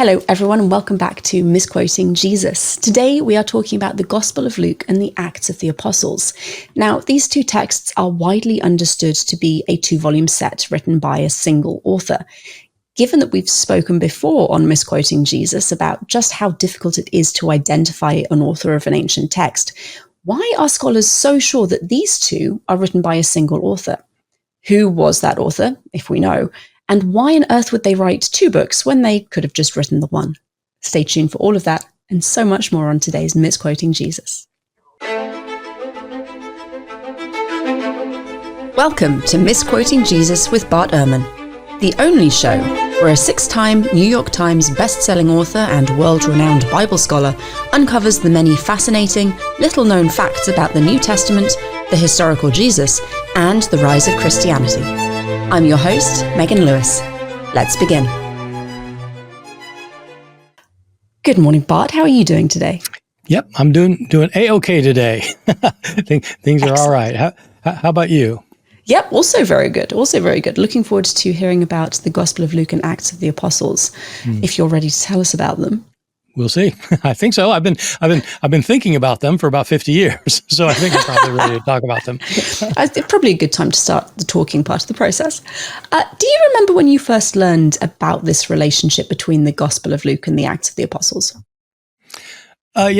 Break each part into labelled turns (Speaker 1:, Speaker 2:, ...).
Speaker 1: Hello, everyone, and welcome back to Misquoting Jesus. Today, we are talking about the Gospel of Luke and the Acts of the Apostles. Now, these two texts are widely understood to be a two-volume set written by a single author. Given that we've spoken before on Misquoting Jesus about just how difficult it is to identify an author of an ancient text, why are scholars so sure that these two are written by a single author? Who was that author, if we know? And why on earth would they write two books when they could have just written the one? Stay tuned for all of that and so much more on today's Misquoting Jesus. Welcome to Misquoting Jesus with Bart, the only show where a 6-time New York Times best-selling author and world-renowned Bible scholar uncovers the many fascinating, little-known facts about the New Testament, the historical Jesus, and the rise of Christianity. I'm your host, Megan Lewis. Let's begin. Good morning, Bart. How are you doing today?
Speaker 2: Yep, I'm doing A-okay today. Things are all right. How about you?
Speaker 1: Yep, also very good. Looking forward to hearing about the Gospel of Luke and Acts of the Apostles. If you're ready to tell us about them.
Speaker 2: We'll see. I think so. I've been thinking about them for about 50 years, so I think I'm probably ready to talk about them.
Speaker 1: Probably a good time to start the talking part of the process. Do you remember when you first learned about this relationship between the Gospel of Luke and the Acts of the Apostles?
Speaker 2: I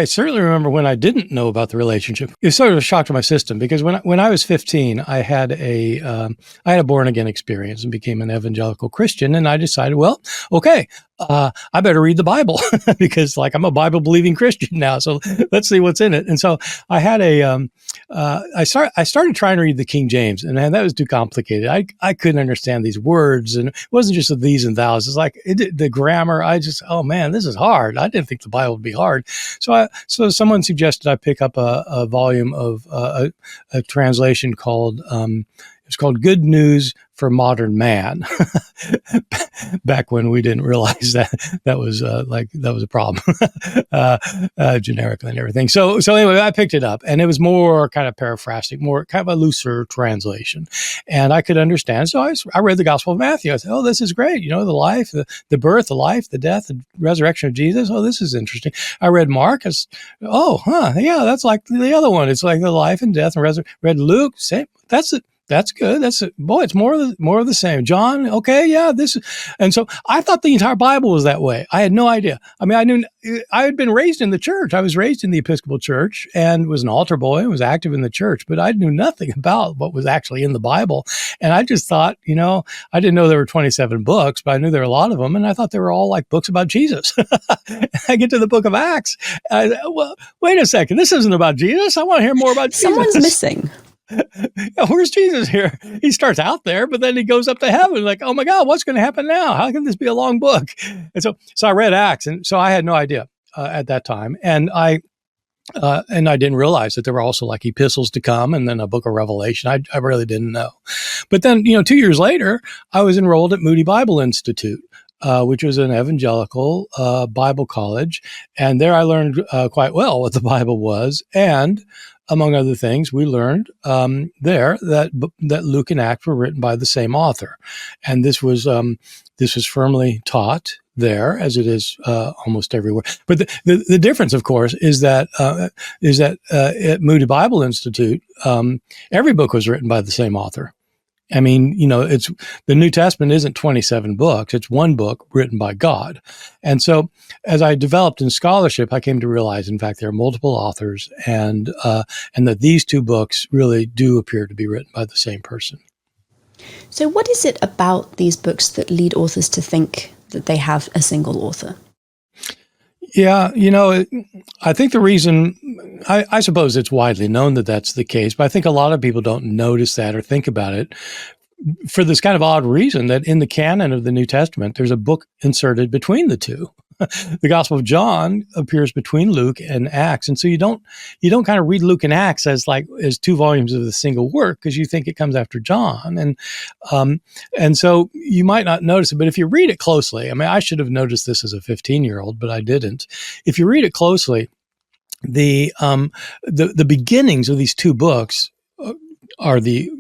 Speaker 2: certainly remember when I didn't know about the relationship. It was sort of a shock to my system because when I was 15, I had a born again experience and became an evangelical Christian, and I decided, well, okay, I better read the Bible because I'm a Bible believing Christian now. So let's see what's in it. And so I had I started trying to read the King James, and man, that was too complicated. I couldn't understand these words, and it wasn't just the these and thous. It's the grammar. Oh man, this is hard. I didn't think the Bible would be hard. So someone suggested I pick up a volume of a translation called it's called Good News for Modern Man. Back when we didn't realize that was a problem, generically and everything. So anyway, I picked it up, and it was more kind of paraphrastic, more kind of a looser translation, and I could understand. So I read the Gospel of Matthew. I said, "Oh, this is great! You know, the life, the birth, the life, the death, the resurrection of Jesus. Oh, this is interesting." I read Mark. That's like the other one. It's like the life and death and resurrection. Read Luke. Same. That's it. That's good. It's more of the same. John, okay, yeah, and so I thought the entire Bible was that way. I had no idea. I mean, I had been raised in the church. I was raised in the Episcopal Church and was an altar boy and was active in the church, but I knew nothing about what was actually in the Bible. And I just thought, I didn't know there were 27 books, but I knew there were a lot of them, and I thought they were all like books about Jesus. I get to the book of Acts. Well, wait a second. This isn't about Jesus. I want to hear more about Jesus.
Speaker 1: Someone's missing.
Speaker 2: Where's Jesus here? He starts out there, but then he goes up to heaven. Like, oh my God, what's going to happen now? How can this be a long book? And so I read Acts, and so I had no idea at that time, and I didn't realize that there were also like epistles to come, and then a book of Revelation. I really didn't know. But then, 2 years later, I was enrolled at Moody Bible Institute, which was an evangelical Bible college, and there I learned quite well what the Bible was, and among other things, we learned there that Luke and Acts were written by the same author, and this was firmly taught there, as it is almost everywhere. But the difference, of course, is that at Moody Bible Institute, every book was written by the same author. I mean, it's the New Testament isn't 27 books. It's one book written by God. And so as I developed in scholarship, I came to realize, in fact, there are multiple authors and that these two books really do appear to be written by the same person.
Speaker 1: So what is it about these books that lead authors to think that they have a single author?
Speaker 2: Yeah, I think the reason, I suppose it's widely known that that's the case, but I think a lot of people don't notice that or think about it for this kind of odd reason that in the canon of the New Testament, there's a book inserted between the two. The Gospel of John appears between Luke and Acts, and so you don't kind of read Luke and Acts as two volumes of the single work because you think it comes after John, and so you might not notice it. But if you read it closely, I mean, I should have noticed this as a 15-year-old, but I didn't. If you read it closely, the beginnings of these two books are the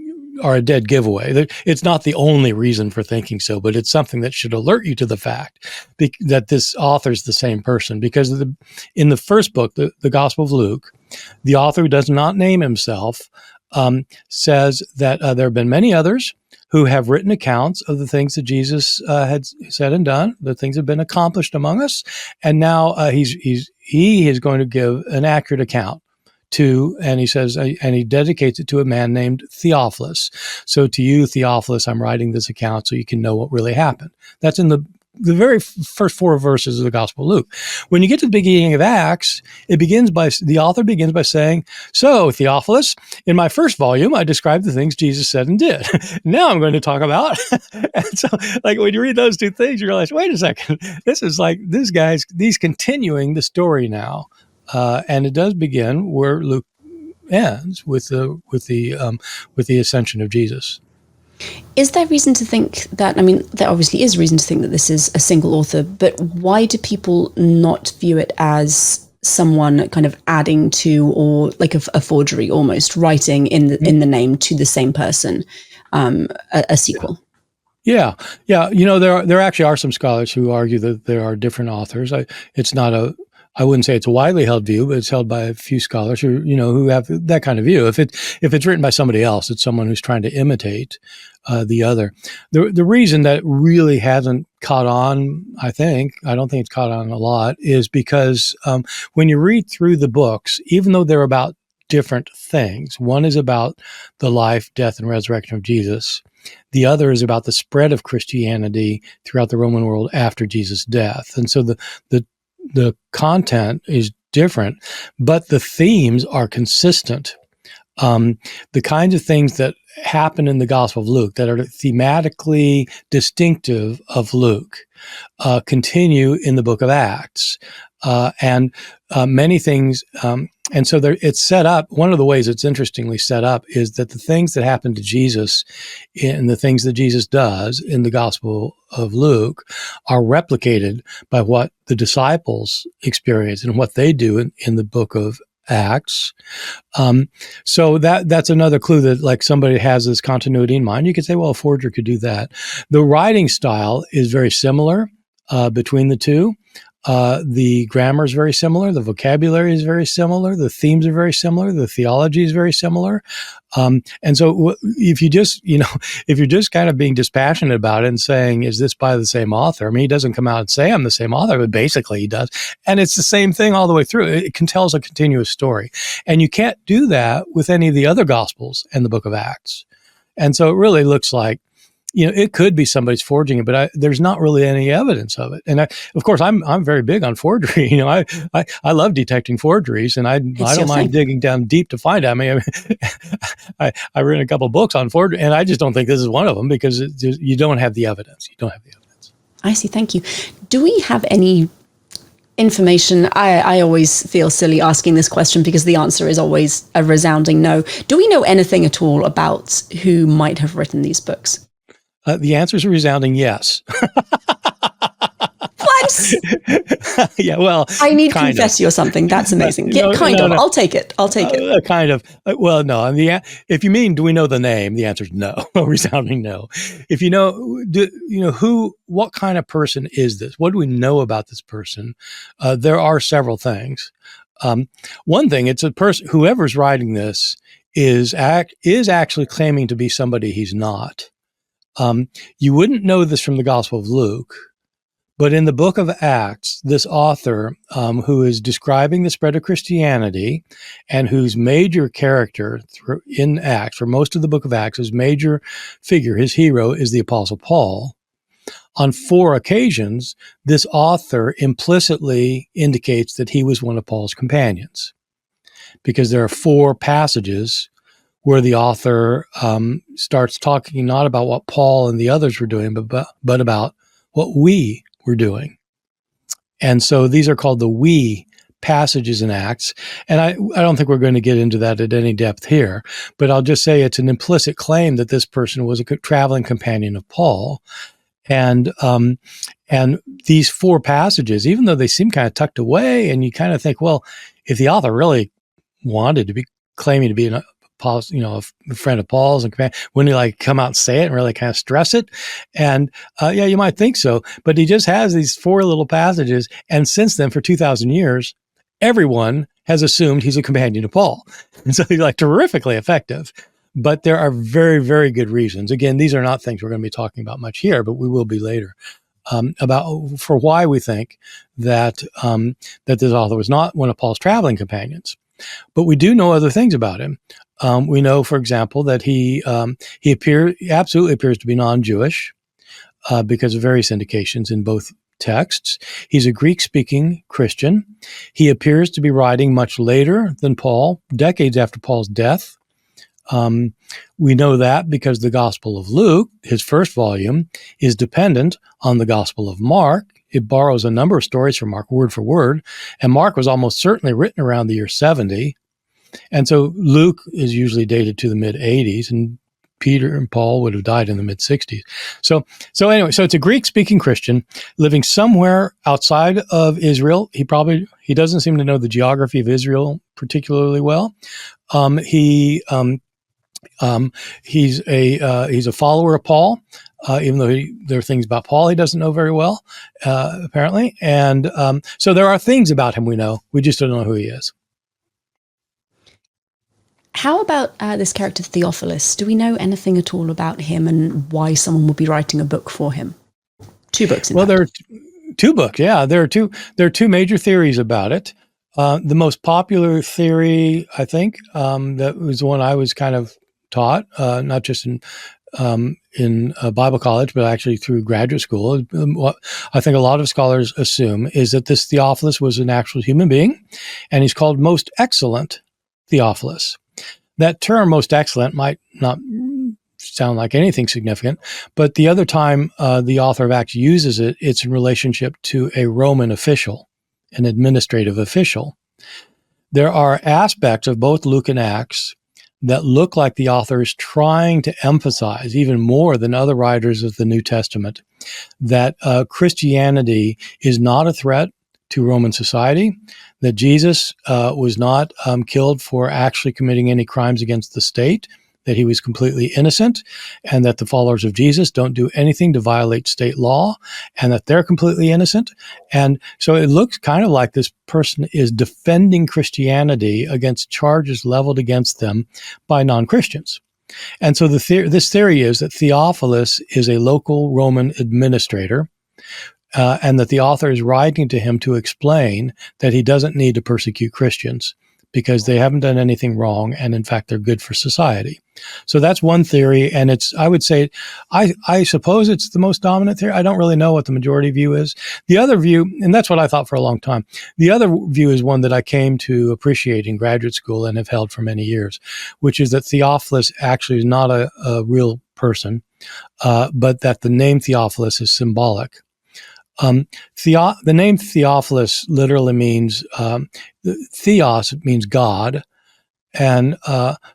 Speaker 2: are a dead giveaway. It's not the only reason for thinking so, but it's something that should alert you to the fact that this author's the same person. Because in the first book, the Gospel of Luke, the author, who does not name himself, says that there have been many others who have written accounts of the things that Jesus had said and done, the things that have been accomplished among us, and now he is going to give an accurate account to, and he says, and he dedicates it to a man named Theophilus. So to you, Theophilus, I'm writing this account so you can know what really happened. That's in the very first 4 verses of the Gospel of Luke. When you get to the beginning of Acts, the author begins by saying, so Theophilus, in my first volume, I described the things Jesus said and did. Now I'm going to talk about, and so like when you read those 2 things, you realize, wait a second, this is like he's continuing the story now. And it does begin where Luke ends with the ascension of Jesus.
Speaker 1: Is there reason to think that, I mean, there obviously is reason to think that this is a single author, but why do people not view it as someone kind of adding to, or like a forgery almost, writing in the name to the same person, a sequel?
Speaker 2: Yeah. There actually are some scholars who argue that there are different authors. I wouldn't say it's a widely held view, but it's held by a few scholars who have that kind of view. If it's written by somebody else, it's someone who's trying to imitate the other. The reason that really hasn't caught on, I don't think it's caught on a lot, is because when you read through the books, even though they're about different things, one is about the life, death, and resurrection of Jesus. The other is about the spread of Christianity throughout the Roman world after Jesus' death. And so the content is different, but the themes are consistent. The kinds of things that happen in the Gospel of Luke that are thematically distinctive of Luke continue in the book of Acts. And many things, and so it's set up, one of the ways it's interestingly set up is that the things that happen to Jesus and the things that Jesus does in the Gospel of Luke are replicated by what the disciples experience and what they do in the book of Acts. So that's another clue that like somebody has this continuity in mind. You could say, well, a forger could do that. The writing style is very similar between the two. The grammar is very similar. The vocabulary is very similar. The themes are very similar. The theology is very similar. And so if you're just kind of being dispassionate about it and saying, is this by the same author? I mean, he doesn't come out and say I'm the same author, but basically he does. And it's the same thing all the way through. It can tell us a continuous story. And you can't do that with any of the other Gospels and the book of Acts. And so it really looks like, it could be somebody's forging it, but there's not really any evidence of it. And of course, I'm very big on forgery. I love detecting forgeries, and I don't mind digging down deep to find out. I mean, I read a couple of books on forgery, and I just don't think this is one of them because you don't have the evidence.
Speaker 1: I see. Thank you. Do we have any information? I always feel silly asking this question because the answer is always a resounding no. Do we know anything at all about who might have written these books?
Speaker 2: The answer is a resounding yes.
Speaker 1: What?
Speaker 2: Yeah, well,
Speaker 1: I need confetti or something. That's amazing.
Speaker 2: No.
Speaker 1: I'll take it.
Speaker 2: Kind of. Well, no. I mean, if you mean, do we know the name? The answer is no. A resounding no. If what kind of person is this? What do we know about this person? There are several things. One thing, it's a person. Whoever's writing this is actually claiming to be somebody he's not. You wouldn't know this from the Gospel of Luke, but in the book of Acts, this author, who is describing the spread of Christianity and whose major character in Acts, for most of the book of Acts, his major figure, his hero, is the Apostle Paul. On 4 occasions, this author implicitly indicates that he was one of Paul's companions, because there are 4 passages where the author starts talking not about what Paul and the others were doing, but about what we were doing. And so these are called the we passages in Acts. And I don't think we're going to get into that at any depth here, but I'll just say it's an implicit claim that this person was a traveling companion of Paul. And these 4 passages, even though they seem kind of tucked away, and you kind of think, well, if the author really wanted to be claiming to be Paul's, a friend of Paul's, and wouldn't he like come out and say it and really kind of stress it? And yeah, you might think so, but he just has these 4 little passages, and since then, for 2,000 years, everyone has assumed he's a companion of Paul, and so he's like terrifically effective. But there are very, very good reasons. Again, these are not things we're going to be talking about much here, but we will be later. For why we think that that this author was not one of Paul's traveling companions. But we do know other things about him. We know, for example, that he absolutely appears to be non-Jewish because of various indications in both texts. He's a Greek-speaking Christian. He appears to be writing much later than Paul, decades after Paul's death. We know that because the Gospel of Luke, his first volume, is dependent on the Gospel of Mark. It borrows a number of stories from Mark, word for word, and Mark was almost certainly written around the year 70. And so Luke is usually dated to the mid-80s, and Peter and Paul would have died in the mid-60s. So anyway, so it's a Greek-speaking Christian living somewhere outside of Israel. He doesn't seem to know the geography of Israel particularly well. He's a follower of Paul, even though there are things about Paul he doesn't know very well, apparently. And so there are things about him we know. We just don't know who he is.
Speaker 1: How about this character Theophilus? Do we know anything at all about him and why someone would be writing a book for him? 2 books.
Speaker 2: Well, there are 2 books. Yeah, there are two major theories about it. The most popular theory, I think, that was the one I was kind of taught, not just in Bible college, but actually through graduate school. What I think a lot of scholars assume is that this Theophilus was an actual human being, and he's called Most Excellent Theophilus. That term, Most Excellent, might not sound like anything significant, but the other time the author of Acts uses it, it's in relationship to a Roman official, an administrative official. There are aspects of both Luke and Acts that look like the author is trying to emphasize, even more than other writers of the New Testament, that Christianity is not a threat to Roman society, that Jesus was not killed for actually committing any crimes against the state, that he was completely innocent, and that the followers of Jesus don't do anything to violate state law, and that they're completely innocent. And so it looks kind of like this person is defending Christianity against charges leveled against them by non-Christians. And so this theory is that Theophilus is a local Roman administrator, and that the author is writing to him to explain that he doesn't need to persecute Christians because they haven't done anything wrong, and in fact, they're good for society. So that's one theory, and I would say, I suppose it's the most dominant theory. I don't really know what the majority view is. The other view, and that's what I thought for a long time, the other view is one that I came to appreciate in graduate school and have held for many years, which is that Theophilus actually is not a real person, but that the name Theophilus is symbolic. The name Theophilus literally means, theos means God, and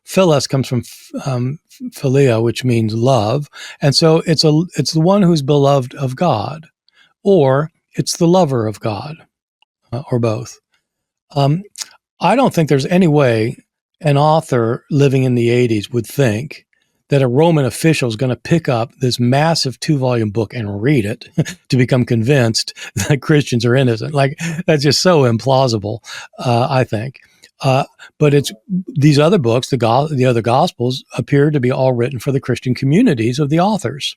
Speaker 2: philos comes from philia, which means love. And so it's the one who's beloved of God, or it's the lover of God, or both. I don't think there's any way an author living in the 80s would think that a Roman official is going to pick up this massive 2-volume book and read it to become convinced that Christians are innocent. Like, that's just so implausible, I think. But it's these other books, the other Gospels, appear to be all written for the Christian communities of the authors.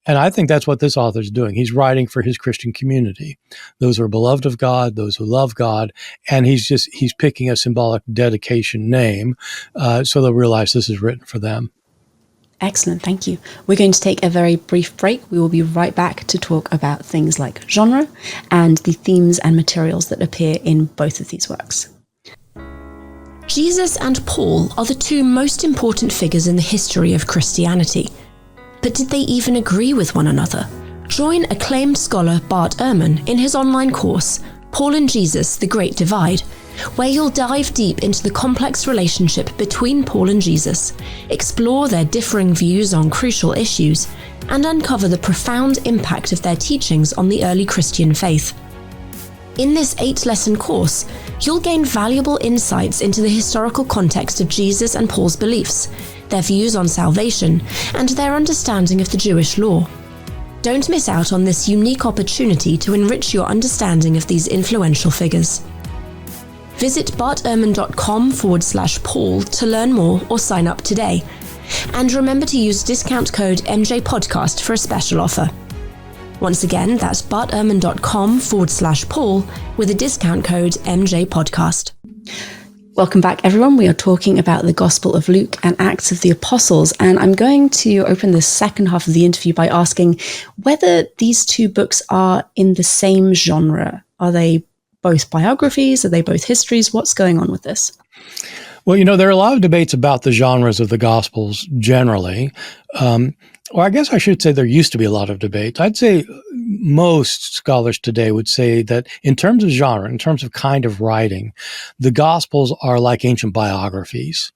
Speaker 2: And I think that's what this author is doing. He's writing for his Christian community, those who are beloved of God, those who love God, and he's picking a symbolic dedication name so they'll realize this is written for them.
Speaker 1: Excellent, thank you. We're going to take a very brief break. We will be right back to talk about things like genre and the themes and materials that appear in both of these works. Jesus and Paul are the 2 most important figures in the history of Christianity. But did they even agree with one another? Join acclaimed scholar Bart in his online course, Paul and Jesus, The Great Divide, where you'll dive deep into the complex relationship between Paul and Jesus, explore their differing views on crucial issues, and uncover the profound impact of their teachings on the early Christian faith. In this 8-lesson course, you'll gain valuable insights into the historical context of Jesus and Paul's beliefs, their views on salvation, and their understanding of the Jewish law. Don't miss out on this unique opportunity to enrich your understanding of these influential figures. Visit bartehrman.com/Paul to learn more or sign up today. And remember to use discount code MJPodcast for a special offer. Once again, that's bartehrman.com/Paul with a discount code MJPodcast. Welcome back, everyone. We are talking about the Gospel of Luke and Acts of the Apostles, and I'm going to open the second half of the interview by asking whether these two books are in the same genre. Are they both biographies? Are they both histories? What's going on with this?
Speaker 2: Well, there are a lot of debates about the genres of the Gospels generally. Or I guess I should say there used to be a lot of debates. I'd say most scholars today would say that in terms of genre, in terms of kind of writing, the Gospels are like ancient biographies.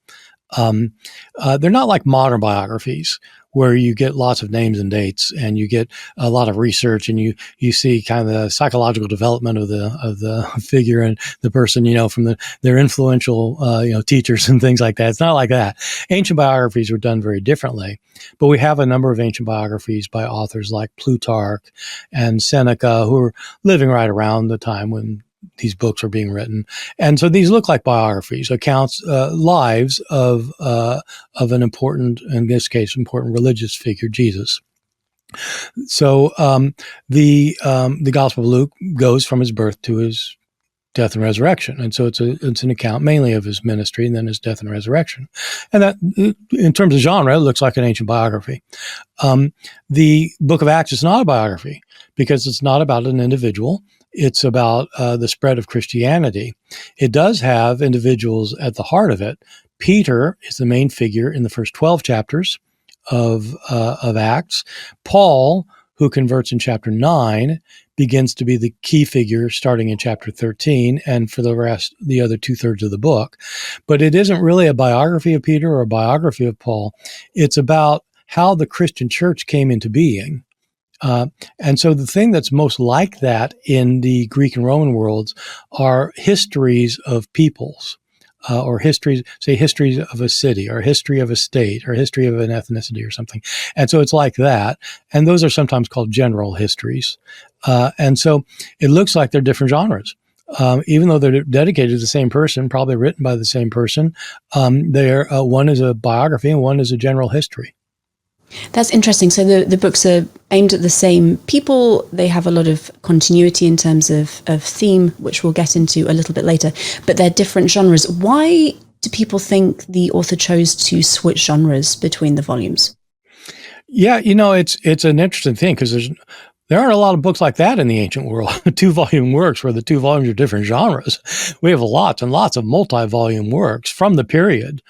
Speaker 2: They're not like modern biographies where you get lots of names and dates and you get a lot of research and you see kind of the psychological development of the figure and the person, from their influential, teachers and things like that. It's not like that. Ancient biographies were done very differently, but we have a number of ancient biographies by authors like Plutarch and Seneca who were living right around the time when these books are being written. And so these look like biographies, accounts, lives of an important, in this case, important religious figure, Jesus. So the Gospel of Luke goes from his birth to his death and resurrection. And so it's an account mainly of his ministry and then his death and resurrection. And that, in terms of genre, it looks like an ancient biography. The book of Acts is not a biography because it's not about an individual. It's about the spread of Christianity. It does have individuals at the heart of it. Peter is the main figure in the first 12 chapters of Acts. Paul, who converts in chapter 9, begins to be the key figure starting in chapter 13, and for the rest, the other 2/3 of the book. But it isn't really a biography of Peter or a biography of Paul. It's about how the Christian church came into being. And so the thing that's most like that in the Greek and Roman worlds are histories of peoples, or histories of a city, or history of a state, or history of an ethnicity or something. And so it's like that. And those are sometimes called general histories. And so it looks like they're different genres. Even though they're dedicated to the same person, probably written by the same person, one is a biography and one is a general history.
Speaker 1: That's interesting. So the books are aimed at the same people. They have a lot of continuity in terms of theme, which we'll get into a little bit later, but they're different genres. Why do people think the author chose to switch genres between the volumes?
Speaker 2: Yeah, it's an interesting thing because there aren't a lot of books like that in the ancient world, 2-volume works where the 2 volumes are different genres. We have lots and lots of multi-volume works from the period.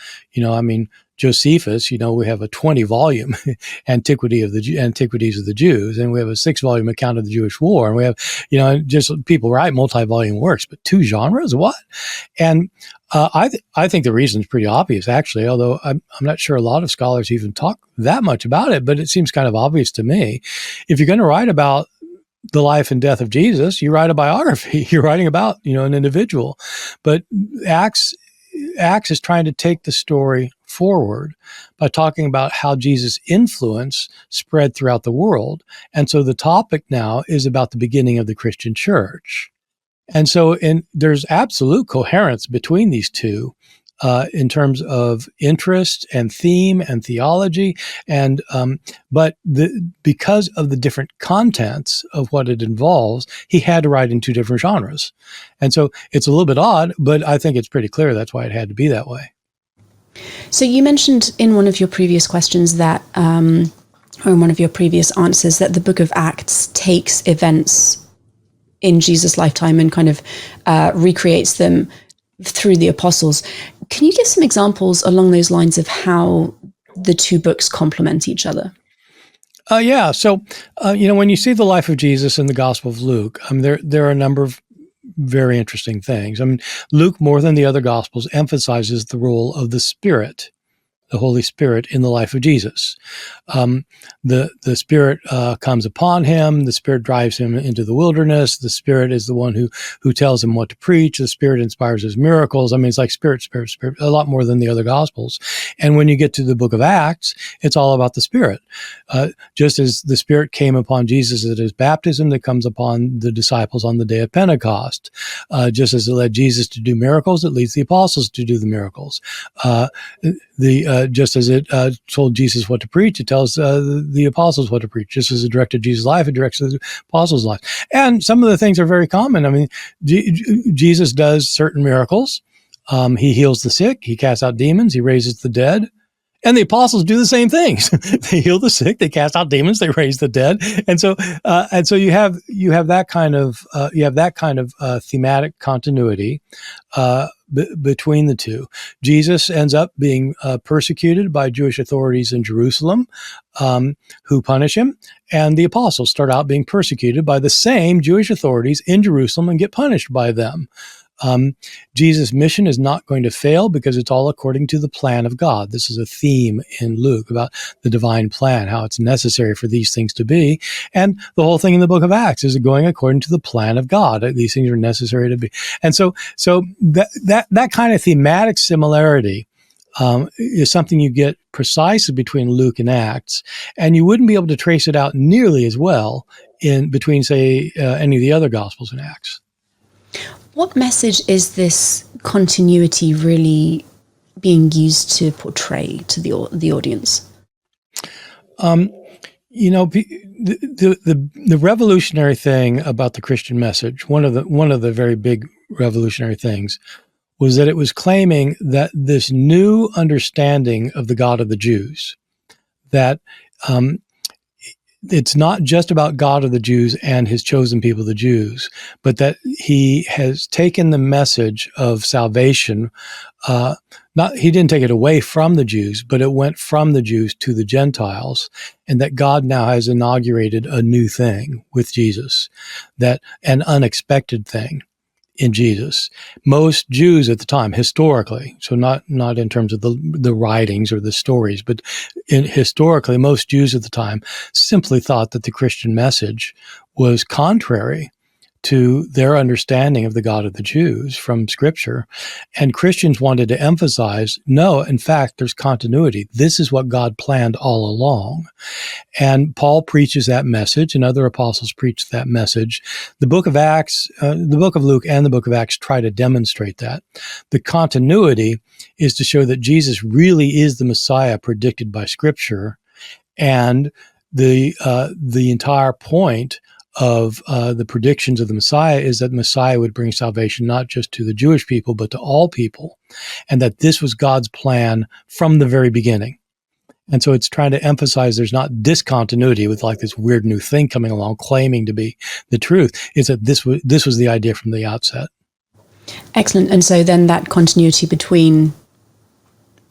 Speaker 2: Josephus, we have a 20-volume Antiquities of the Jews, and we have a 6-volume account of the Jewish War, and we have, just people write multi-volume works, but 2 genres, what? And I think the reason is pretty obvious, actually, although I'm not sure a lot of scholars even talk that much about it, but it seems kind of obvious to me. If you're going to write about the life and death of Jesus, you write a biography. You're writing about, an individual. But Acts is trying to take the story forward by talking about how Jesus' influence spread throughout the world. And so the topic now is about the beginning of the Christian church. And so there's absolute coherence between these two in terms of interest and theme and theology. And but because of the different contents of what it involves, he had to write in 2 different genres. And so it's a little bit odd, but I think it's pretty clear that's why it had to be that way.
Speaker 1: So you mentioned in one of your previous questions that, or in one of your previous answers, that the book of Acts takes events in Jesus' lifetime and kind of recreates them through the apostles. Can you give some examples along those lines of how the 2 books complement each other?
Speaker 2: Yeah. So, when you see the life of Jesus in the Gospel of Luke, there are a number of very interesting things. Luke, more than the other Gospels, emphasizes the role of the Spirit the Holy Spirit in the life of Jesus. The Spirit comes upon him. The Spirit drives him into the wilderness. The Spirit is the one who tells him what to preach. The Spirit inspires his miracles. I mean, it's like Spirit, a lot more than the other Gospels. And when you get to the book of Acts, it's all about the Spirit. Just as the Spirit came upon Jesus at his baptism, that comes upon the disciples on the day of Pentecost. Just as it led Jesus to do miracles, it leads the apostles to do the miracles. Just as it told Jesus what to preach, it tells the apostles what to preach. Just as it directed Jesus' life, it directs the apostles' life. And some of the things are very common. I mean, Jesus does certain miracles. He heals the sick. He casts out demons. He raises the dead. And the apostles do the same things. They heal the sick, they cast out demons, they raise the dead, and so you have that kind of thematic continuity between the two. Jesus ends up being persecuted by Jewish authorities in Jerusalem, who punish him, and the apostles start out being persecuted by the same Jewish authorities in Jerusalem and get punished by them. Jesus' mission is not going to fail because it's all according to the plan of God. This is a theme in Luke about the divine plan, how it's necessary for these things to be. And the whole thing in the book of Acts is going according to the plan of God. These things are necessary to be. And so that kind of thematic similarity is something you get precisely between Luke and Acts, and you wouldn't be able to trace it out nearly as well in between, say, any of the other Gospels and Acts.
Speaker 1: What message is this continuity really being used to portray to the audience?
Speaker 2: The revolutionary thing about the Christian message, one of the very big revolutionary things, was that it was claiming that this new understanding of the God of the Jews, that it's not just about God of the Jews and his chosen people, the Jews, but that he has taken the message of salvation. He didn't take it away from the Jews, but it went from the Jews to the Gentiles, and that God now has inaugurated a new thing with Jesus, that an unexpected thing in Jesus. Most Jews at the time, historically, so not in terms of the writings or the stories, but historically, most Jews at the time simply thought that the Christian message was contrary to their understanding of the God of the Jews from Scripture. And Christians wanted to emphasize, no, in fact, there's continuity. This is what God planned all along. And Paul preaches that message, and other apostles preach that message. The book of Acts, the book of Luke and the book of Acts try to demonstrate that. The continuity is to show that Jesus really is the Messiah predicted by Scripture, and the entire point of the predictions of the Messiah is that Messiah would bring salvation not just to the Jewish people, but to all people, and that this was God's plan from the very beginning. And so it's trying to emphasize there's not discontinuity with like this weird new thing coming along claiming to be the truth. It's that this was the idea from the outset.
Speaker 1: Excellent. And so then that continuity between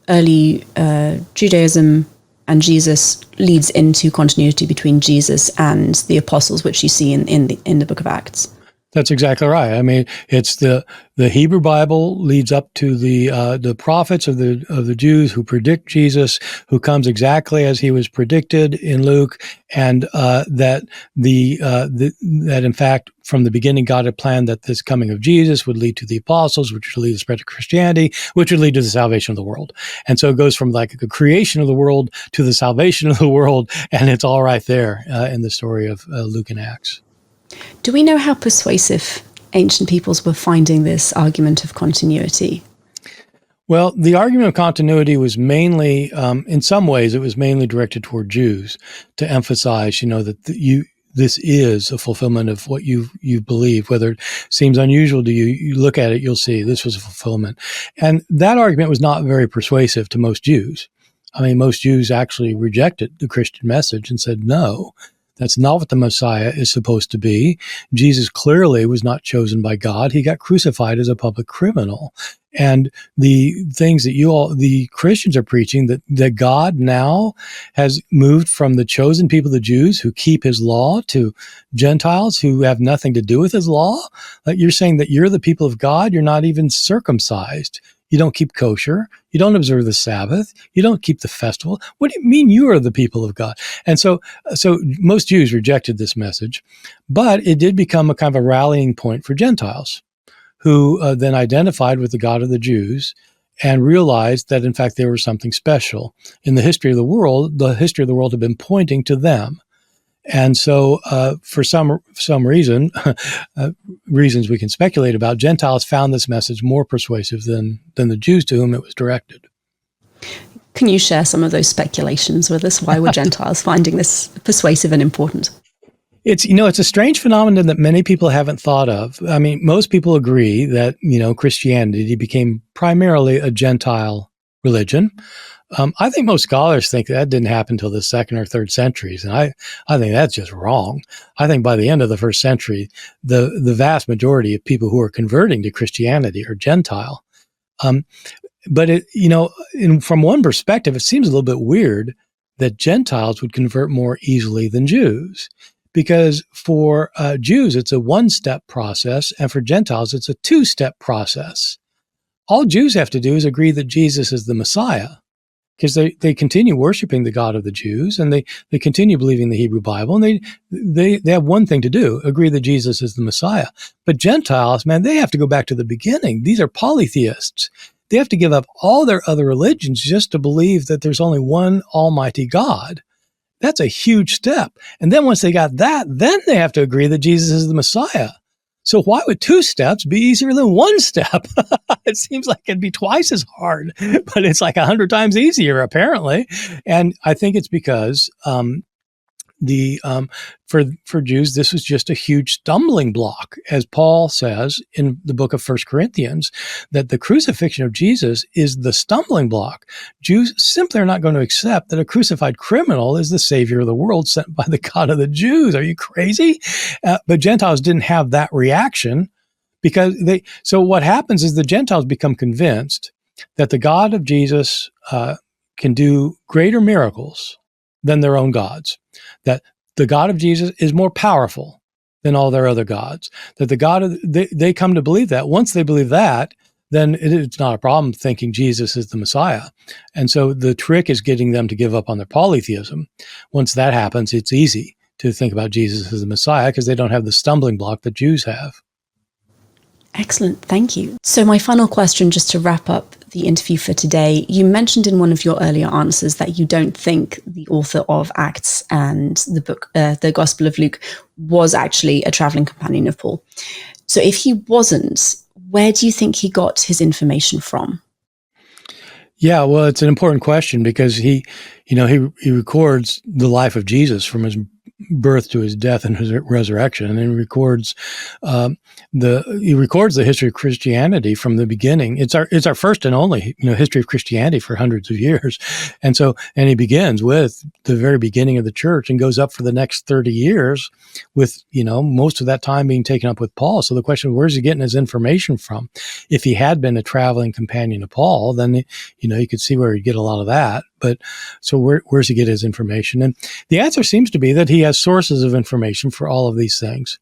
Speaker 1: early Judaism and Jesus leads into continuity between Jesus and the apostles, which you see in the book of Acts.
Speaker 2: That's exactly right. I mean, it's the Hebrew Bible leads up to the prophets of the Jews who predict Jesus, who comes exactly as he was predicted in Luke, and that in fact from the beginning God had planned that this coming of Jesus would lead to the apostles, which would lead to the spread of Christianity, which would lead to the salvation of the world. And so it goes from like the creation of the world to the salvation of the world, and it's all right there in the story of Luke and Acts.
Speaker 1: Do we know how persuasive ancient peoples were finding this argument of continuity?
Speaker 2: Well, the argument of continuity was mainly, in some ways, it was mainly directed toward Jews to emphasize, that this is a fulfillment of what you believe. Whether it seems unusual to you, you look at it, you'll see this was a fulfillment. And that argument was not very persuasive to most Jews. I mean, most Jews actually rejected the Christian message and said, no, that's not what the Messiah is supposed to be. Jesus clearly was not chosen by God. He got crucified as a public criminal. And the things that the Christians are preaching, that God now has moved from the chosen people, the Jews, who keep his law, to Gentiles who have nothing to do with his law. Like you're saying that you're the people of God. You're not even circumcised. You don't keep kosher. You don't observe the Sabbath. You don't keep the festival. What do you mean you are the people of God? And so most Jews rejected this message, but it did become a kind of a rallying point for Gentiles who then identified with the God of the Jews and realized that, in fact, they were something special. In the history of the world had been pointing to them. And so for some reason, reasons we can speculate about, Gentiles found this message more persuasive than the Jews to whom it was directed.
Speaker 1: Can you share some of those speculations with us? Why were Gentiles finding this persuasive and important?
Speaker 2: It's a strange phenomenon that many people haven't thought of. I mean, most people agree that, Christianity became primarily a Gentile religion. I think most scholars think that didn't happen until the 2nd or 3rd centuries, and I think that's just wrong. I think by the end of the 1st century, the vast majority of people who are converting to Christianity are Gentile. But from one perspective, it seems a little bit weird that Gentiles would convert more easily than Jews, because for Jews it's a one-step process, and for Gentiles it's a two-step process. All Jews have to do is agree that Jesus is the Messiah, because they continue worshiping the God of the Jews, and they continue believing the Hebrew Bible, and they have one thing to do: agree that Jesus is the Messiah. But Gentiles, man, they have to go back to the beginning. These are polytheists. They have to give up all their other religions just to believe that there's only one Almighty God. That's a huge step. And then once they got that, then they have to agree that Jesus is the Messiah. So why would 2 steps be easier than 1 step? It seems like it'd be twice as hard, but it's like 100 times easier, apparently. And I think it's because for Jews, this was just a huge stumbling block. As Paul says in the book of 1 Corinthians, that the crucifixion of Jesus is the stumbling block. Jews simply are not going to accept that a crucified criminal is the savior of the world sent by the God of the Jews. Are you crazy? But Gentiles didn't have that reaction, because so what happens is the Gentiles become convinced that the God of Jesus can do greater miracles than their own gods, that the God of Jesus is more powerful than all their other gods, that they come to believe that. Once they believe that, then it's not a problem thinking Jesus is the Messiah. And so the trick is getting them to give up on their polytheism. Once that happens, it's easy to think about Jesus as the Messiah, because they don't have the stumbling block that Jews have.
Speaker 1: Excellent. Thank you. So my final question, just to wrap up the interview for today, you mentioned in one of your earlier answers that you don't think the author of Acts and the book, the Gospel of Luke, was actually a traveling companion of Paul. So if he wasn't, where do you think he got his information from?
Speaker 2: Yeah, well, it's an important question, because he records the life of Jesus from his birth to his death and his resurrection, and then he records the history of Christianity from the beginning. It's our first and only history of Christianity for hundreds of years, and he begins with the very beginning of the church and goes up for the next 30 years, with most of that time being taken up with Paul. So the question is, where's he getting his information from? If he had been a traveling companion of Paul, then you could see where he'd get a lot of that. But so where's he get his information? And the answer seems to be that he has sources of information for all of these things.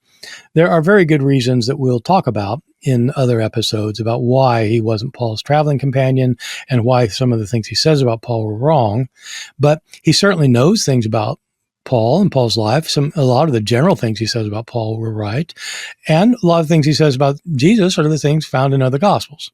Speaker 2: There are very good reasons that we'll talk about in other episodes about why he wasn't Paul's traveling companion and why some of the things he says about Paul were wrong. But he certainly knows things about Paul and Paul's life. A lot of the general things he says about Paul were right. And a lot of things he says about Jesus are the things found in other Gospels.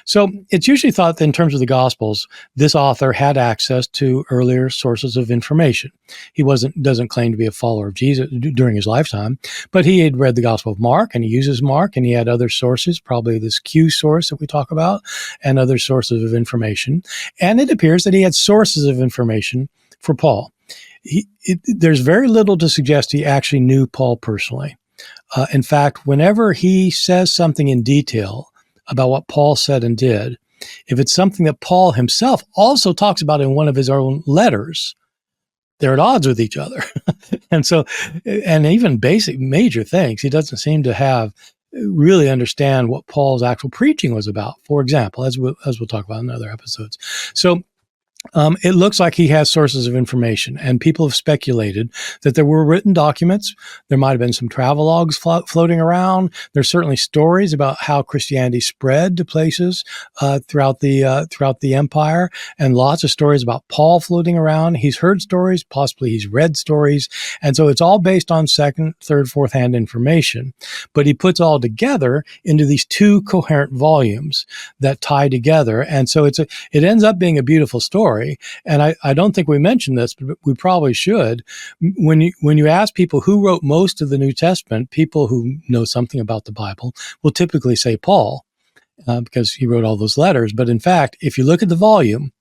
Speaker 2: So it's usually thought that in terms of the Gospels, this author had access to earlier sources of information. He doesn't claim to be a follower of Jesus during his lifetime, but he had read the Gospel of Mark, and he uses Mark, and he had other sources, probably this Q source that we talk about, and other sources of information. And it appears that he had sources of information for Paul. There's very little to suggest he actually knew Paul personally. In fact, whenever he says something in detail about what Paul said and did, if it's something that Paul himself also talks about in one of his own letters, they're at odds with each other. and even basic major things, he doesn't seem to really understand what Paul's actual preaching was about, for example, as we'll talk about in other episodes. So It looks like he has sources of information, and people have speculated that there were written documents. There might have been some travelogues floating around. There's certainly stories about how Christianity spread to places throughout the empire, and lots of stories about Paul floating around. He's heard stories, possibly he's read stories, and so it's all based on second, third, fourth-hand information. But he puts all together into these two coherent volumes that tie together, and so it ends up being a beautiful story. And I don't think we mentioned this, but we probably should. When you ask people who wrote most of the New Testament, people who know something about the Bible will typically say Paul, because he wrote all those letters. But in fact, if you look at the volume,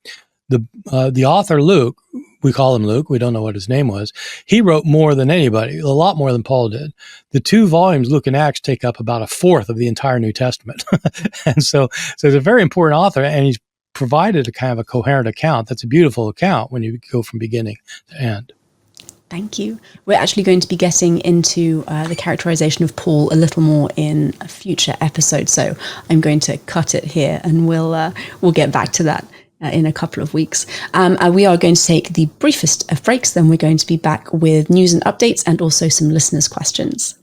Speaker 2: the author Luke, we call him Luke, we don't know what his name was, he wrote more than anybody, a lot more than Paul did. The two volumes, Luke and Acts, take up about a fourth of the entire New Testament. And so he's a very important author, and he's provided a kind of a coherent account. That's a beautiful account when you go from beginning to end.
Speaker 1: Thank you. We're actually going to be getting into the characterization of Paul a little more in a future episode, so I'm going to cut it here, and we'll get back to that in a couple of weeks. We are going to take the briefest of breaks, then we're going to be back with news and updates and also some listeners' questions.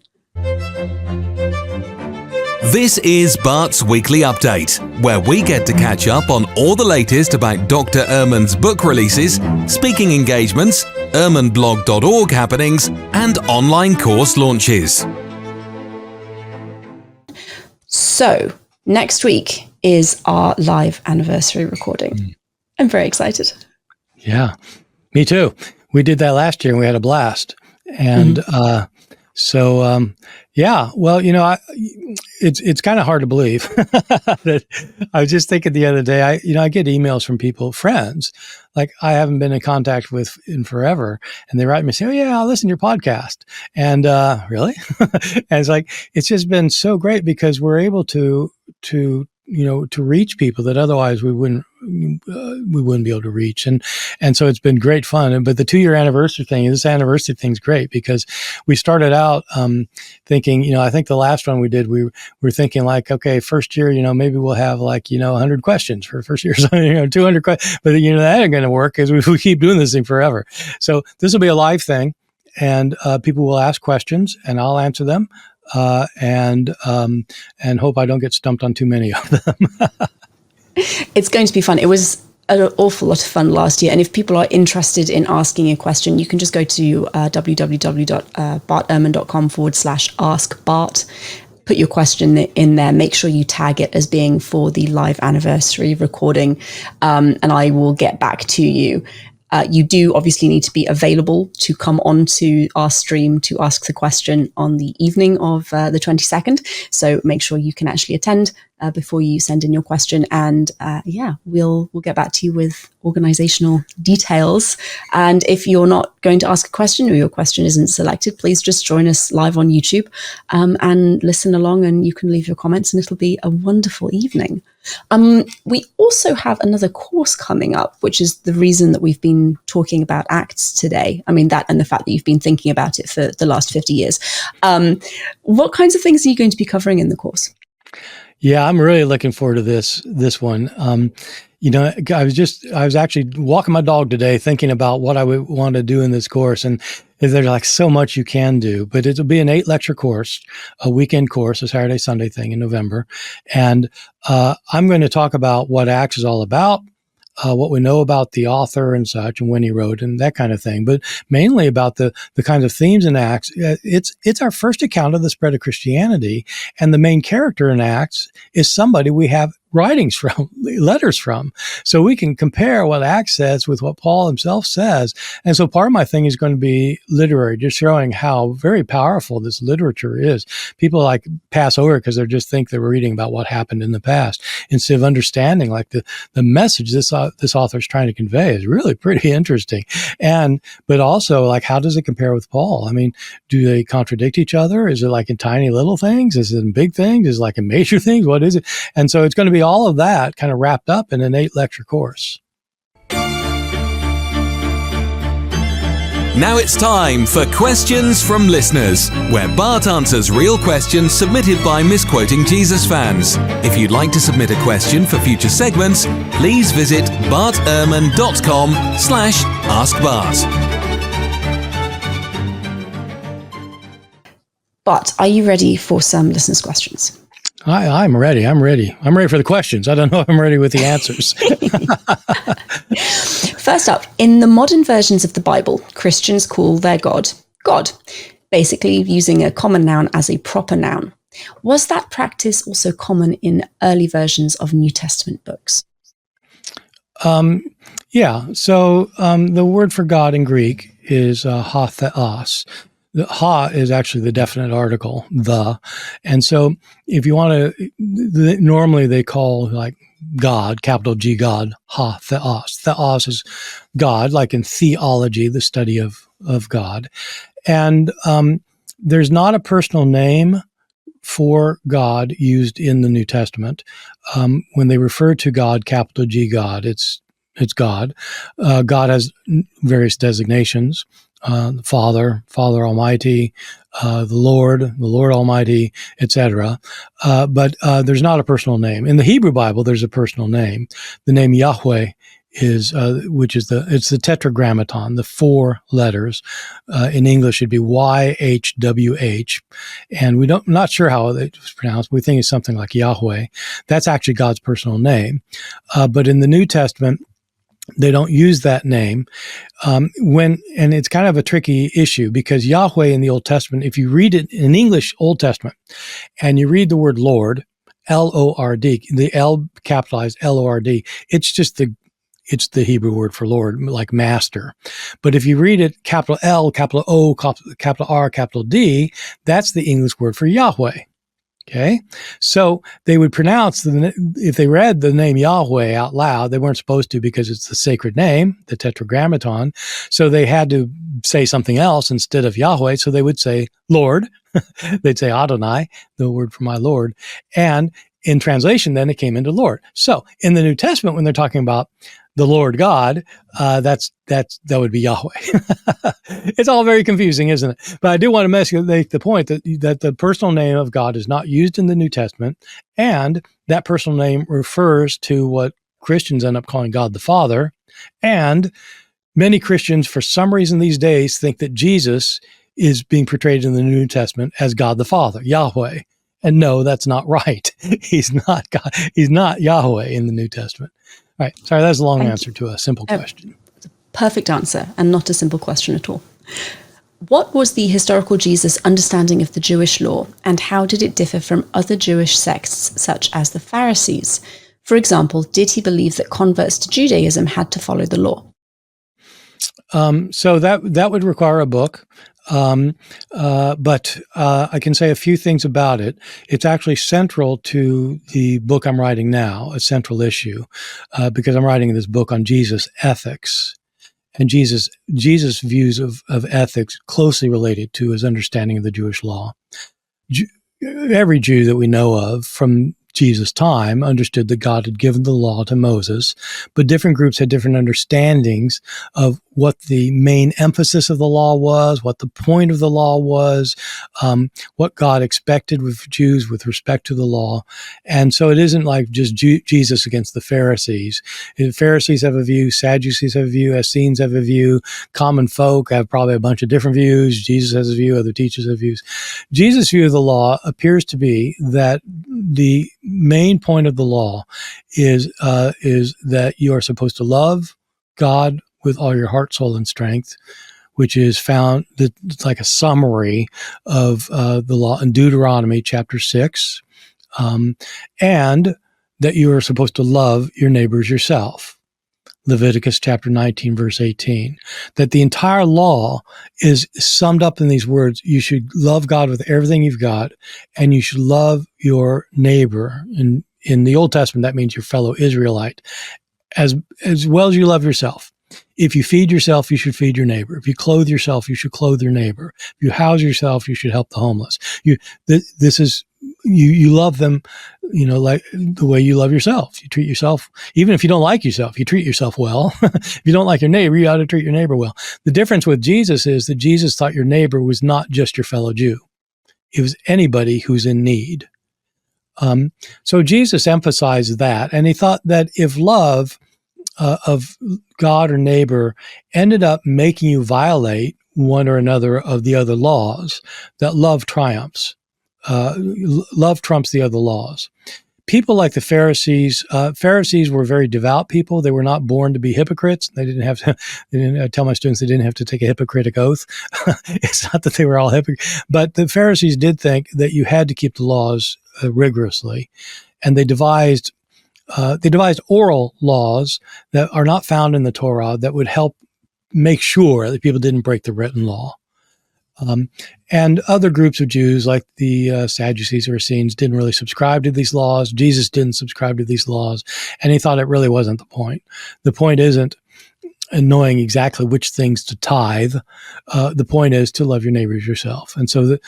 Speaker 3: This is Bart's Weekly Update, where we get to catch up on all the latest about Dr. Ehrman's book releases, speaking engagements, ehrmanblog.org happenings, and online course launches.
Speaker 1: So, next week is our live anniversary recording. I'm very excited.
Speaker 2: Yeah, me too. We did that last year and we had a blast. And yeah, well, it's kind of hard to believe that. I was just thinking the other day, I get emails from people, friends, like I haven't been in contact with in forever. And they write me and say, "Oh yeah, I'll listen to your podcast." And, really? And it's like, it's just been so great because we're able to reach people that otherwise we wouldn't be able to reach. And so it's been great fun. But the 2-year anniversary thing, this anniversary thing's great because we started out, thinking, I think the last one we did, we were thinking like, okay, first year, maybe we'll have 100 questions for first year, 200 questions, but that ain't going to work because we keep doing this thing forever. So this will be a live thing, and people will ask questions and I'll answer them. And hope I don't get stumped on too many of them.
Speaker 1: It's going to be fun. It was an awful lot of fun last year. And if people are interested in asking a question, you can just go to www.bartehrman.com/askbart. Put your question in there. Make sure you tag it as being for the live anniversary recording. And I will get back to you. You do obviously need to be available to come on to our stream to ask the question on the evening of the 22nd. So make sure you can actually attend before you send in your question. And we'll get back to you with organizational details. And if you're not going to ask a question or your question isn't selected, please just join us live on YouTube and listen along, and you can leave your comments and it'll be a wonderful evening. We also have another course coming up, which is the reason that we've been talking about Acts today. I mean, that and the fact that you've been thinking about it for the last 50 years. What kinds of things are you going to be covering in the course?
Speaker 2: Yeah, I'm really looking forward to this one. I was actually walking my dog today thinking about what I would want to do in this course. And there's like so much you can do, but it'll be an 8-lecture course, a weekend course, a Saturday, Sunday thing in November. And I'm going to talk about what Acts is all about, what we know about the author and such, and when he wrote and that kind of thing, but mainly about the kinds of themes in Acts. It's our first account of the spread of Christianity, and the main character in Acts is somebody we have writings from, letters from. So we can compare what Acts says with what Paul himself says. And so part of my thing is going to be literary, just showing how very powerful this literature is. People like pass over because they just think they're reading about what happened in the past, instead of understanding like the message this author is trying to convey is really pretty interesting. But also like, how does it compare with Paul? I mean, do they contradict each other? Is it like in tiny little things? Is it in big things? Is it like in major things? What is it? And so it's going to be all of that kind of wrapped up in an 8-lecture course.
Speaker 3: Now it's time for Questions from Listeners, where Bart answers real questions submitted by Misquoting Jesus fans. If you'd like to submit a question for future segments, please visit bartehrman.com/askbart.
Speaker 1: Bart, are you ready for some listeners' questions?
Speaker 2: I'm ready. I'm ready. I'm ready for the questions. I don't know if I'm ready with the answers.
Speaker 1: First up, in the modern versions of the Bible, Christians call their God, God, basically using a common noun as a proper noun. Was that practice also common in early versions of New Testament books?
Speaker 2: Yeah. So the word for God in Greek is ha theos. The ha is actually the definite article, the. And so if you want to, normally they call like God, capital G God, ha theos. Theos is God, like in theology, the study of God. And there's not a personal name for God used in the New Testament. When they refer to God, capital G God, it's God. God has various designations. The Father Almighty, the Lord Almighty, etc. But there's not a personal name. In the Hebrew Bible, there's a personal name. The name Yahweh is, it's the tetragrammaton, the 4 letters. In English, it'd be YHWH, and I'm not sure how it's pronounced. We think it's something like Yahweh. That's actually God's personal name. But in the New Testament, they don't use that name and it's kind of a tricky issue because Yahweh in the Old Testament, if you read it in English Old Testament and you read the word Lord, L-O-R-D, the L capitalized L-O-R-D, it's the Hebrew word for Lord, like master. But if you read it capital L, capital O, capital R, capital D, that's the English word for Yahweh. Okay, so they would pronounce, if they read the name Yahweh out loud, they weren't supposed to because it's the sacred name, the tetragrammaton. So they had to say something else instead of Yahweh. So they would say Lord. They'd say Adonai, the word for my Lord. And in translation, then it came into Lord. So in the New Testament, when they're talking about the Lord God, that would be Yahweh. It's all very confusing, isn't it? But I do want to make the point that the personal name of God is not used in the New Testament, and that personal name refers to what Christians end up calling God the Father. And many Christians, for some reason these days, think that Jesus is being portrayed in the New Testament as God the Father, Yahweh. And no, that's not right. He's not God. He's not Yahweh in the New Testament. All right. Sorry, that's a long answer to a simple question.
Speaker 1: Perfect answer, and not a simple question at all. What was the historical Jesus' understanding of the Jewish law, and how did it differ from other Jewish sects, such as the Pharisees? For example, did he believe that converts to Judaism had to follow the law?
Speaker 2: So that would require a book. But I can say a few things about it. It's actually central to the book I'm writing now, a central issue, because I'm writing this book on Jesus' ethics. And Jesus' views of ethics closely related to his understanding of the Jewish law. Every Jew that we know of from Jesus' time understood that God had given the law to Moses, but different groups had different understandings of what the main emphasis of the law was, what the point of the law was, what God expected with Jews with respect to the law. And so it isn't like just Jesus against the Pharisees. The Pharisees have a view, Sadducees have a view, Essenes have a view, common folk have probably a bunch of different views. Jesus has a view, other teachers have views. Jesus' view of the law appears to be that the main point of the law is that you are supposed to love God with all your heart, soul, and strength, which is found, it's like a summary of the law in Deuteronomy chapter 6, and that you are supposed to love your neighbors yourself. Leviticus chapter 19, verse 18, that the entire law is summed up in these words. You should love God with everything you've got, and you should love your neighbor. In the Old Testament, that means your fellow Israelite, as well as you love yourself. If you feed yourself, you should feed your neighbor. If you clothe yourself, you should clothe your neighbor. If you house yourself, you should help the homeless. You love them like the way you love yourself. You treat yourself, even if you don't like yourself, you treat yourself well. If you don't like your neighbor, you ought to treat your neighbor well. The difference with Jesus is that Jesus thought your neighbor was not just your fellow Jew. It was anybody who's in need. So Jesus emphasized that, and he thought that if love of God or neighbor ended up making you violate one or another of the other laws, that love triumphs. Love trumps the other laws. People like the Pharisees were very devout people. They were not born to be hypocrites. They didn't have to, I tell my students they didn't have to take a Hippocratic oath. It's not that they were all hypocrites, but the Pharisees did think that you had to keep the laws rigorously. And they devised oral laws that are not found in the Torah that would help make sure that people didn't break the written law. And other groups of Jews, like the Sadducees or Essenes, didn't really subscribe to these laws. Jesus didn't subscribe to these laws, and he thought it really wasn't the point. The point isn't knowing exactly which things to tithe. The point is to love your neighbors yourself. And so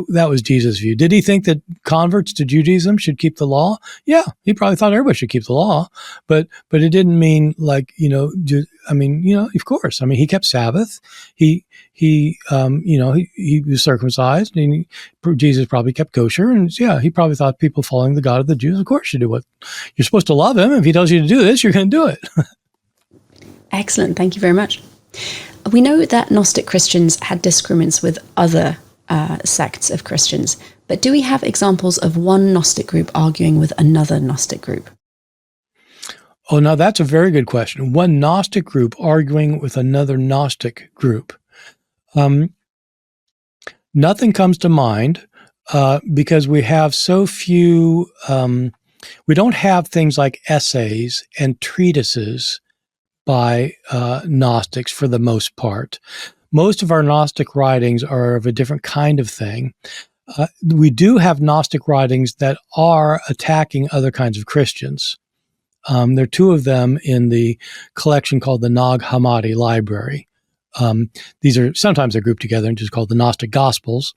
Speaker 2: that was Jesus' view. Did he think that converts to Judaism should keep the law? Yeah, he probably thought everybody should keep the law, but it didn't mean like, of course. I mean, he kept Sabbath. He was circumcised, and Jesus probably kept kosher. And yeah, he probably thought people following the God of the Jews, of course, should do what you're supposed to love him. If he tells you to do this, you're going to do it.
Speaker 1: Excellent. Thank you very much. We know that Gnostic Christians had disagreements with other sects of Christians, but do we have examples of one Gnostic group arguing with another Gnostic group?
Speaker 2: Oh, now that's a very good question. One Gnostic group arguing with another Gnostic group. Nothing comes to mind because we have so few, we don't have things like essays and treatises by Gnostics for the most part. Most of our Gnostic writings are of a different kind of thing. We do have Gnostic writings that are attacking other kinds of Christians. There are two of them in the collection called the Nag Hammadi Library. These are sometimes they're grouped together and just called the Gnostic Gospels,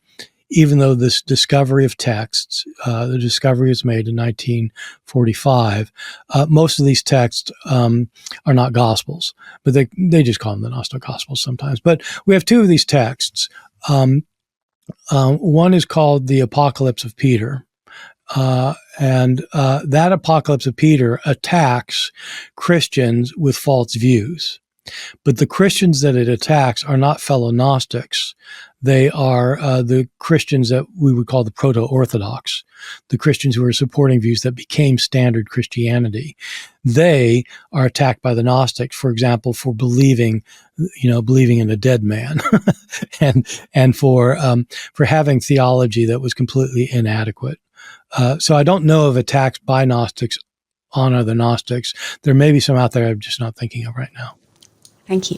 Speaker 2: even though this discovery of texts, the discovery was made in 1945. Most of these texts are not Gospels, but they just call them the Gnostic Gospels sometimes. But we have two of these texts. One is called the Apocalypse of Peter. And that Apocalypse of Peter attacks Christians with false views. But the Christians that it attacks are not fellow Gnostics. They are the Christians that we would call the proto-Orthodox, the Christians who are supporting views that became standard Christianity. They are attacked by the Gnostics, for example, for believing in a dead man, and for having theology that was completely inadequate. So I don't know of attacks by Gnostics on other Gnostics. There may be some out there I'm just not thinking of right now.
Speaker 1: Thank you.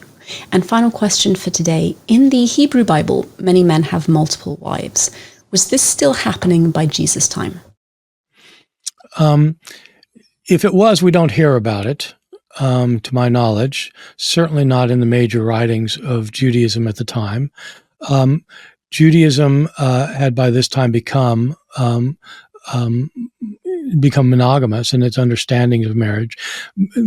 Speaker 1: And final question for today. In the Hebrew Bible, many men have multiple wives. Was this still happening by Jesus' time?
Speaker 2: If it was, we don't hear about it, to my knowledge. Certainly not in the major writings of Judaism at the time. Judaism had by this time become monogamous in its understanding of marriage.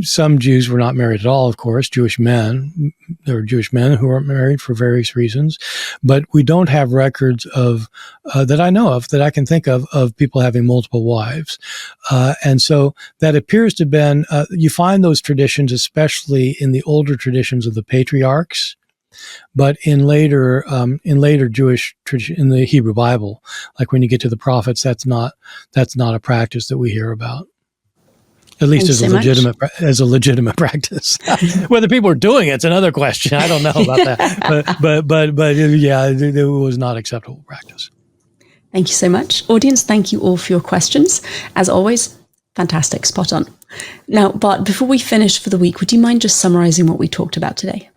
Speaker 2: Some Jews were not married at all, of course, Jewish men. There were Jewish men who weren't married for various reasons, but we don't have records of, that I know of, that I can think of people having multiple wives. And so that appears to have been, you find those traditions, especially in the older traditions of the patriarchs. But in later Jewish tradition, in the Hebrew Bible, like when you get to the prophets, that's not a practice that we hear about. At least as a legitimate practice. Whether people are doing it's another question. I don't know about that. But yeah, it was not acceptable practice.
Speaker 1: Thank you so much, audience. Thank you all for your questions. As always, fantastic, spot on. Now, Bart, before we finish for the week, would you mind just summarizing what we talked about today?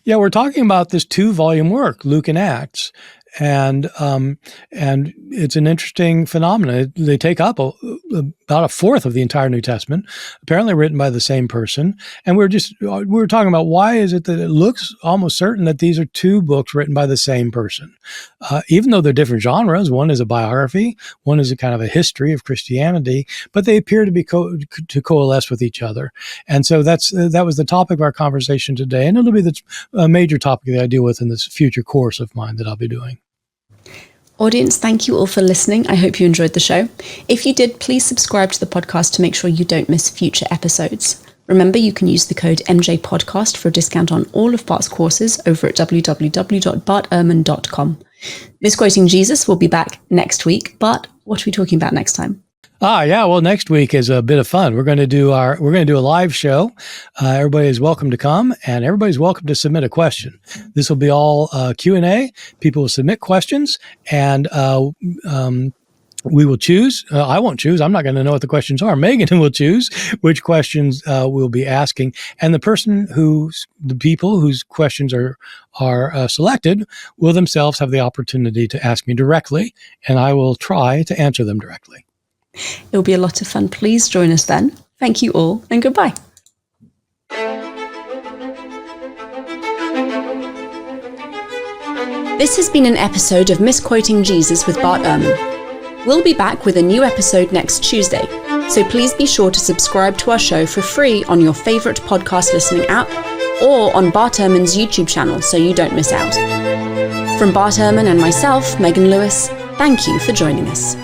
Speaker 2: Yeah, we're talking about this 2-volume work, Luke and Acts, and it's an interesting phenomenon. They take up about a fourth of the entire New Testament, apparently written by the same person. And we were talking about why is it that it looks almost certain that these are two books written by the same person, even though they're different genres. One is a biography, one is a kind of a history of Christianity, but they appear to be to coalesce with each other. And so that was the topic of our conversation today, and it'll be the major topic that I deal with in this future course of mine that I'll be doing.
Speaker 1: Audience, thank you all for listening. I hope you enjoyed the show. If you did, please subscribe to the podcast to make sure you don't miss future episodes. Remember, you can use the code MJPodcast for a discount on all of Bart's courses over at www.bartehrman.com. Misquoting Jesus will be back next week. Bart, what are we talking about next time?
Speaker 2: Yeah. Well, next week is a bit of fun. We're going to do a live show. Everybody is welcome to come, and everybody's welcome to submit a question. This will be all Q&A. People will submit questions, and we will choose. I won't choose. I'm not going to know what the questions are. Megan will choose which questions we'll be asking, and the people whose questions are selected will themselves have the opportunity to ask me directly, and I will try to answer them directly.
Speaker 1: It'll be a lot of fun. Please join us then. Thank you all, and goodbye. This has been an episode of Misquoting Jesus with Bart Ehrman. We'll be back with a new episode next Tuesday, so please be sure to subscribe to our show for free on your favorite podcast listening app or on Bart Ehrman's YouTube channel so you don't miss out. From Bart Ehrman and myself, Megan Lewis, thank you for joining us.